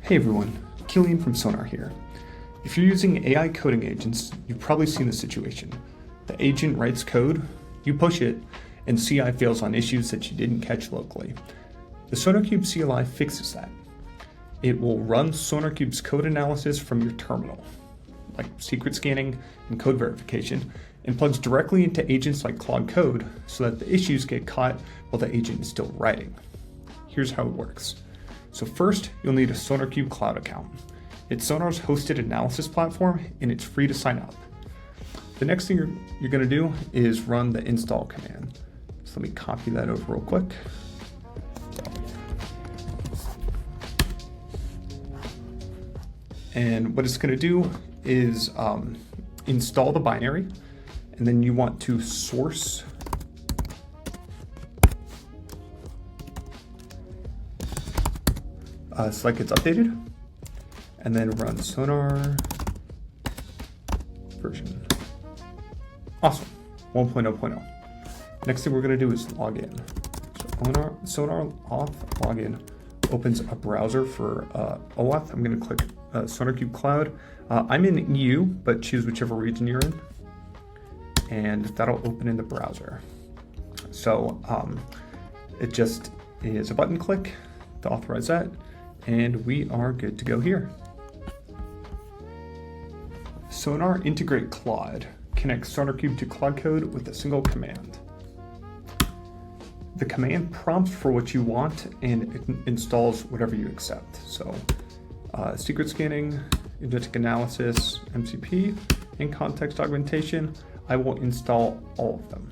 Hey everyone, Killian from Sonar here. If you're using AI coding agents, you've probably seen this situation. The agent writes code, you push it, and CI fails on issues that you didn't catch locally. The SonarQube CLI fixes that. It will run SonarQube's code analysis from your terminal, like secret scanning and code verification, and plugs directly into agents like Claude Code so that the issues get caught while the agent is still writing. Here's how it works. So first, you'll need a SonarQube Cloud account. It's Sonar's hosted analysis platform, and it's free to sign up. The next thing you're going to do is run the install command. So let me copy that over real quick. And what it's going to do is install the binary, and then you want to source select it's updated, and then run Sonar version. Awesome, 1.0.0. Next thing we're going to do is log in. So Sonar auth login opens a browser for OAuth. I'm going to click SonarQube Cloud. I'm in EU, but choose whichever region you're in, and that'll open in the browser. So it just is a button click to authorize that, and we are good to go here. Sonar Integrate Cloud connects SonarQube to Claude Code with a single command. The command prompts for what you want, and it installs whatever you accept. So secret scanning, Agentic Analysis, MCP, and context augmentation, I will install all of them.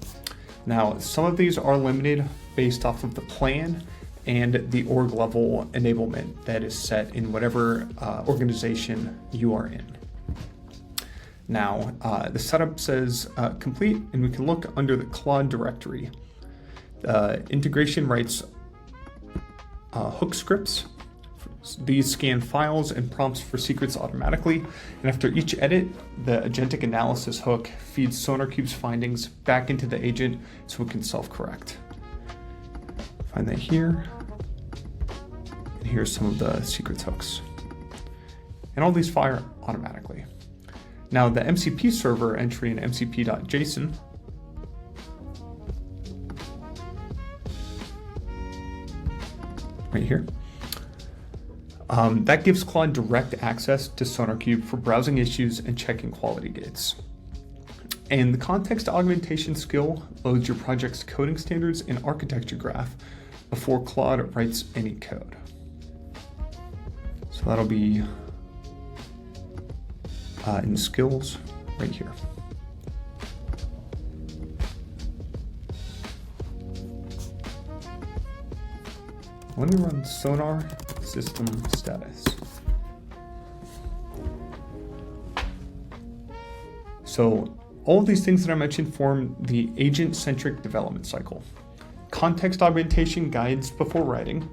Now, some of these are limited based off of the plan and the org level enablement that is set in whatever organization you are in. Now, the setup says complete, and we can look under the Claude directory. Integration writes hook scripts. These scan files and prompts for secrets automatically, and after each edit, the Agentic Analysis hook feeds SonarQube's findings back into the agent so it can self-correct. Find that here, and here's some of the secrets hooks. And all these fire automatically. Now the MCP server entry in mcp.json right here. That gives Claude direct access to SonarQube for browsing issues and checking quality gates. And the context augmentation skill loads your project's coding standards and architecture graph before Claude writes any code. So that'll be in skills right here. Let me run Sonar system status. So all of these things that I mentioned form the agent-centric development cycle. Context augmentation guides before writing,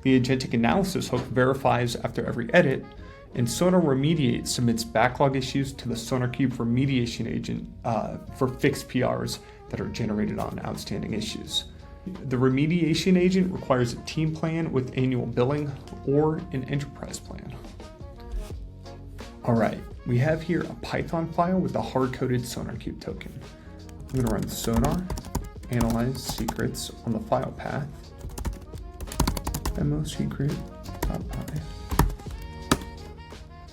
the Agentic Analysis hook verifies after every edit, and Sonar Remediate submits backlog issues to the SonarQube remediation agent for fixed PRs that are generated on outstanding issues. The remediation agent requires a team plan with annual billing or an enterprise plan. All right, we have here a Python file with a hard-coded SonarQube token. I'm going to run Sonar analyze secrets on the file path demo secret.py.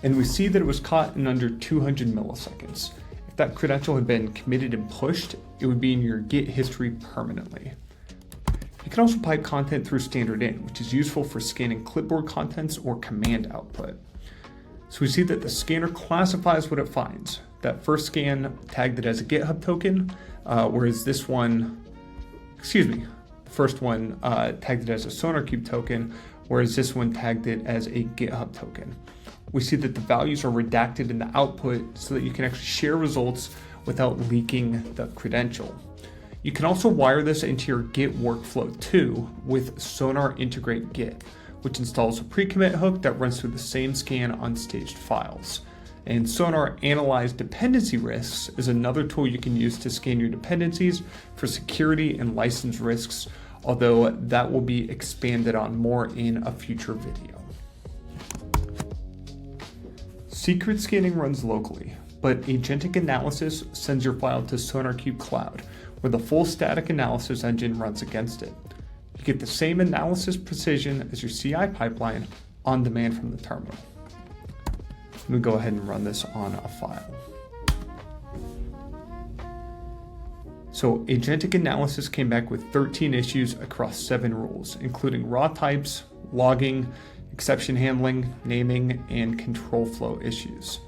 And we see that it was caught in under 200 milliseconds. If that credential had been committed and pushed, it would be in your Git history permanently. You can also pipe content through standard in, which is useful for scanning clipboard contents or command output. So we see that the scanner classifies what it finds. That first scan tagged it as a GitHub token, whereas this one, the first one tagged it as a SonarQube token, whereas this one tagged it as a GitHub token. We see that the values are redacted in the output so that you can actually share results without leaking the credential. You can also wire this into your Git workflow too with Sonar Integrate Git, which installs a pre-commit hook that runs through the same scan on staged files. And Sonar Analyze Dependency Risks is another tool you can use to scan your dependencies for security and license risks, although that will be expanded on more in a future video. Secret scanning runs locally, but Agentic Analysis sends your file to SonarQube Cloud, where the full static analysis engine runs against it. You get the same analysis precision as your CI pipeline on demand from the terminal. Let me go ahead and run this on a file. So Agentic Analysis came back with 13 issues across 7 rules, including raw types, logging, exception handling, naming, and control flow issues.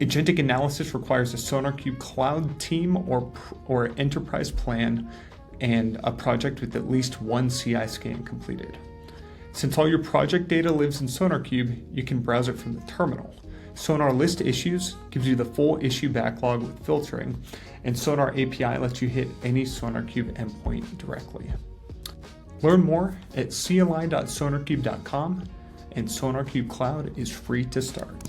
Agentic Analysis requires a SonarQube Cloud team or enterprise plan and a project with at least one CI scan completed. Since all your project data lives in SonarQube, you can browse it from the terminal. Sonar List Issues gives you the full issue backlog with filtering, and Sonar API lets you hit any SonarQube endpoint directly. Learn more at cli.sonarcube.com, and SonarQube Cloud is free to start.